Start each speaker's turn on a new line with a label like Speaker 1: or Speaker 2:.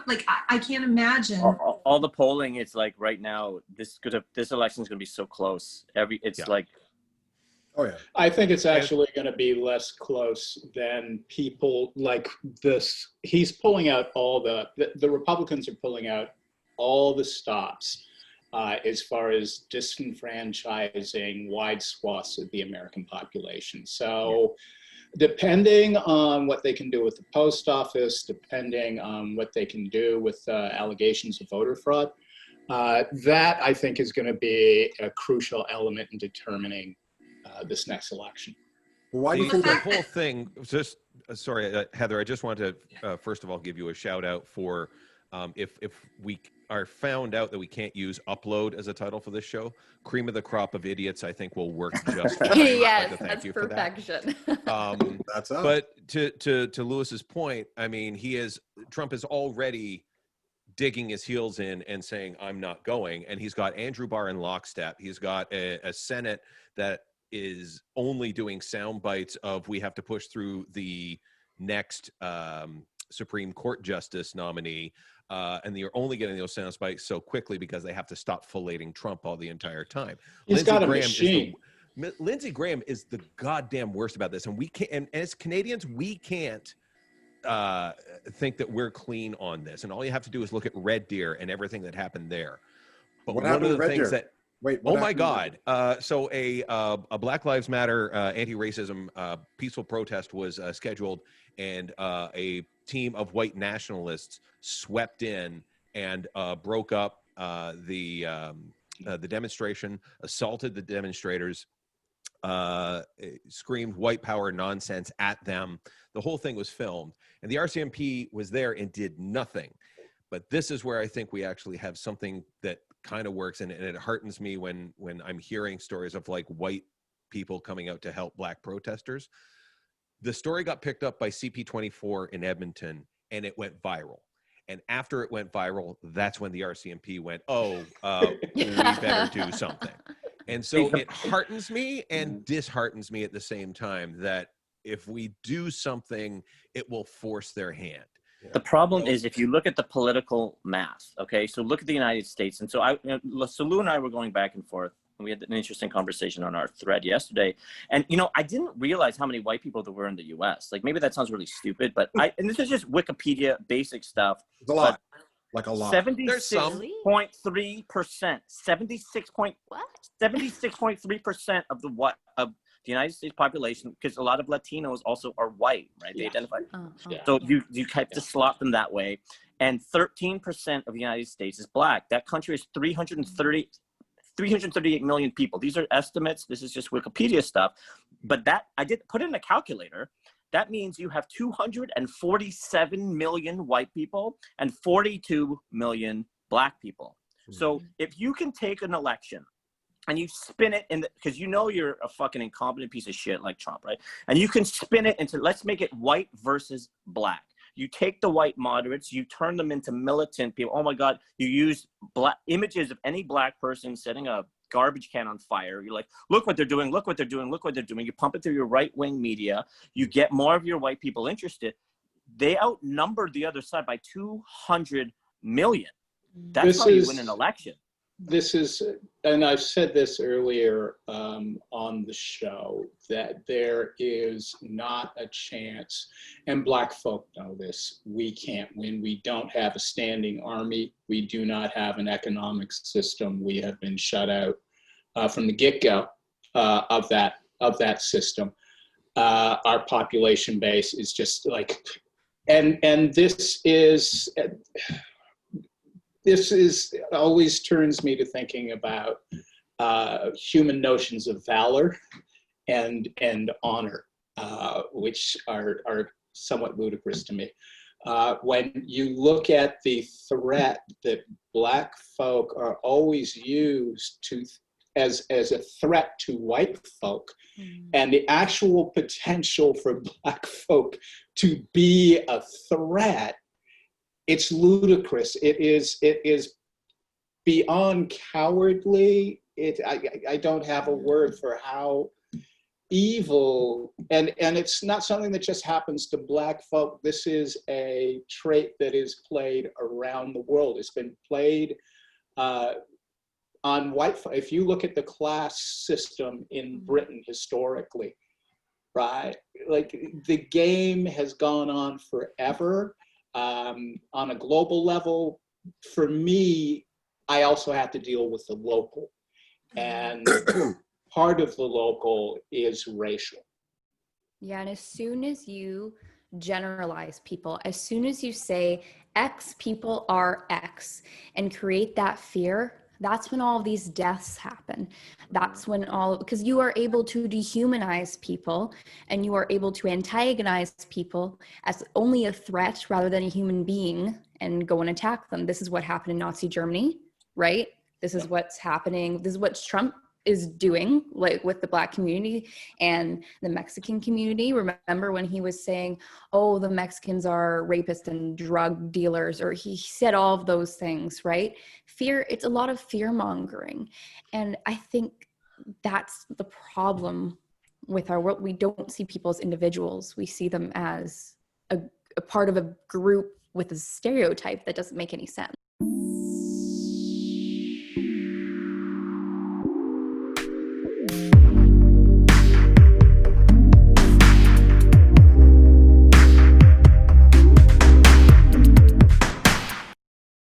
Speaker 1: like, I can't imagine.
Speaker 2: All the polling, it's like right now, this election is going to be so close. Like.
Speaker 3: Oh yeah.
Speaker 4: I think it's actually going to be less close than people like this. He's pulling out all the Republicans are pulling out all the stops as far as disenfranchising wide swaths of the American population. So depending on what they can do with the post office, depending on what they can do with allegations of voter fraud, that I think is going to be a crucial element in determining this next election.
Speaker 3: Why do you think
Speaker 5: the whole thing? Just sorry, Heather. I just wanted to first of all give you a shout out for if we are found out that we can't use upload as a title for this show, cream of the crop of idiots, I think will work just fine.
Speaker 6: Yes, that's perfection.
Speaker 3: That's up.
Speaker 5: But to Lewis's point, I mean, Trump is already digging his heels in and saying, I'm not going. And he's got Andrew Barr in lockstep. He's got a Senate that is only doing sound bites of we have to push through the next Supreme Court justice nominee. And you're only getting those sound bites so quickly because they have to stop filleting Trump all the entire time.
Speaker 4: He's got a machine.
Speaker 5: Lindsey Graham is the goddamn worst about this. And we can't, and as Canadians, we can't think that we're clean on this. And all you have to do is look at Red Deer and everything that happened there. But
Speaker 3: what
Speaker 5: one
Speaker 3: happened
Speaker 5: of the
Speaker 3: to Red
Speaker 5: things
Speaker 3: Deer?
Speaker 5: that
Speaker 3: Wait,
Speaker 5: oh my God! So a Black Lives Matter anti-racism peaceful protest was scheduled, and a team of white nationalists swept in and broke up the demonstration, assaulted the demonstrators, screamed white power nonsense at them. The whole thing was filmed, and the RCMP was there and did nothing. But this is where I think we actually have something that kind of works, and it heartens me when I'm hearing stories of like white people coming out to help Black protesters. The story got picked up by CP24 in Edmonton, and it went viral. And after it went viral, that's when the RCMP went, we better do something. And so it heartens me and disheartens me at the same time that if we do something, it will force their hand.
Speaker 2: The problem is if you look at the political math, okay, so look at the United States. And so Lou and I were going back and forth, and we had an interesting conversation on our thread yesterday. And, I didn't realize how many white people there were in the U.S. Like, maybe that sounds really stupid, but and this is just Wikipedia basic stuff.
Speaker 3: It's a lot. Like a lot.
Speaker 2: 76.3%, 76.3% of the United States population, because a lot of Latinos also are white, right? They identify. So you have to slot them that way. And 13% of the United States is Black. That country is 338 million people. These are estimates. This is just Wikipedia stuff. But that I did put in a calculator. That means you have 247 million white people and 42 million Black people. So if you can take an election and you spin it because you're a fucking incompetent piece of shit like Trump, right? And you can spin it into, let's make it white versus Black. You take the white moderates, you turn them into militant people. Oh my God, you use Black images of any Black person setting a garbage can on fire. You're like, look what they're doing, look what they're doing, look what they're doing. You pump it through your right-wing media. You get more of your white people interested. They outnumbered the other side by 200 million. That's how you win an election.
Speaker 4: This is, and I've said this earlier on the show, that there is not a chance, and Black folk know this, we can't win. We don't have a standing army. We do not have an economic system. We have been shut out from the get-go of that system. Our population base is just like, and this always turns me to thinking about human notions of valor and honor, which are somewhat ludicrous to me. When you look at the threat that Black folk are always used as a threat to white folk, and the actual potential for Black folk to be a threat, it's ludicrous. It is beyond cowardly. I don't have a word for how evil, and it's not something that just happens to Black folk. This is a trait that is played around the world. It's been played on white folk. If you look at the class system in Britain historically, right? Like the game has gone on forever. On a global level, for me, I also have to deal with the local. And part of the local is racial.
Speaker 6: Yeah, and as soon as you generalize people, as soon as you say X people are X and create that fear, that's when all these deaths happen. That's when because you are able to dehumanize people and you are able to antagonize people as only a threat rather than a human being and go and attack them. This is what happened in Nazi Germany, right? This is what's happening. This is what Trump is doing, like with the Black community and the Mexican community. Remember when he was saying, oh, the Mexicans are rapists and drug dealers, or he said all of those things, right? Fear, it's a lot of fear mongering. And I think that's the problem with our world. We don't see people as individuals. We see them as a part of a group with a stereotype that doesn't make any sense.